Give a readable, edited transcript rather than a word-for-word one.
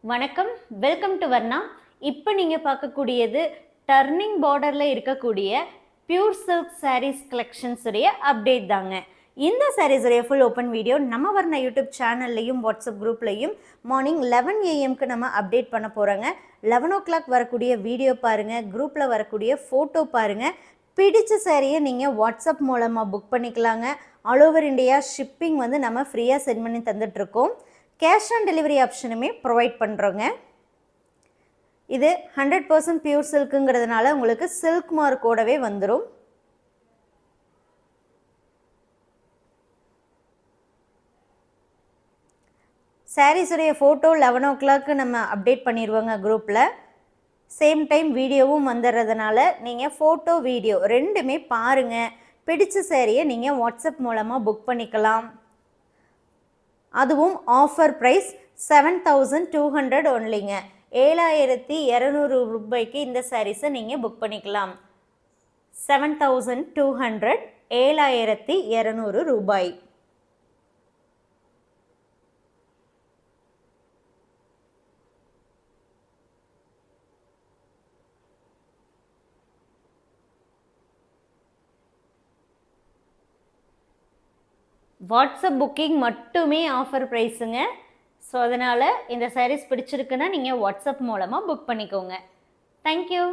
வணக்கம், welcome to Varna. இப்போ நீங்கள் பார்க்கக்கூடியது டர்னிங் பார்டரில் இருக்கக்கூடிய பியூர் சில்க் சாரீஸ் கலெக்ஷன்ஸ் உடைய அப்டேட் தாங்க. இந்த சாரீஸ் உடைய ஃபுல் ஓப்பன் வீடியோ நம்ம வர்ணா யூடியூப் சேனல்லையும் வாட்ஸ்அப் குரூப்லையும் மார்னிங் 11 AM நம்ம அப்டேட் பண்ண போகிறோங்க. 11 o'clock வரக்கூடிய வீடியோ பாருங்கள், குரூப்பில் வரக்கூடிய ஃபோட்டோ பாருங்கள். பிடிச்ச சாரியை நீங்கள் வாட்ஸ்அப் மூலமாக புக் பண்ணிக்கலாங்க. ஆல் ஓவர் இந்தியா ஷிப்பிங் நம்ம ஃப்ரீயாக சென்ட் பண்ணி தந்துட்டுருக்கோம். கேஷ் ஆன் டெலிவரி ஆப்ஷனுமே ப்ரொவைட் பண்ணுறோங்க. இது 100% பியூர் சில்க்குங்கிறதுனால உங்களுக்கு சில்க் மார்க்கோடவே வந்துடும். சாரீஸுடைய ஃபோட்டோ 11 o'clock நம்ம அப்டேட் பண்ணிடுவோங்க குரூப்பில். சேம் டைம் வீடியோவும் வந்துடுறதுனால நீங்கள் ஃபோட்டோ வீடியோ ரெண்டுமே பாருங்கள். பிடிச்ச சாரியை நீங்கள் வாட்ஸ்அப் மூலமாக புக் பண்ணிக்கலாம். அதுவும் ஆஃபர் ப்ரைஸ் 7200 ஒன்லிங்க. 7200 ரூபாய்க்கு இந்த சாரீஸை நீங்கள் புக் பண்ணிக்கலாம். 7200, 7200 ரூபாய். வாட்ஸ்அப் புக்கிங் மட்டுமே ஆஃபர் ப்ரைஸுங்க. ஸோ அதனால் இந்த சாரீஸ் பிடிச்சிருக்குன்னா நீங்கள் வாட்ஸ்அப் மூலமாக புக் பண்ணிக்கோங்க. தேங்க்யூ.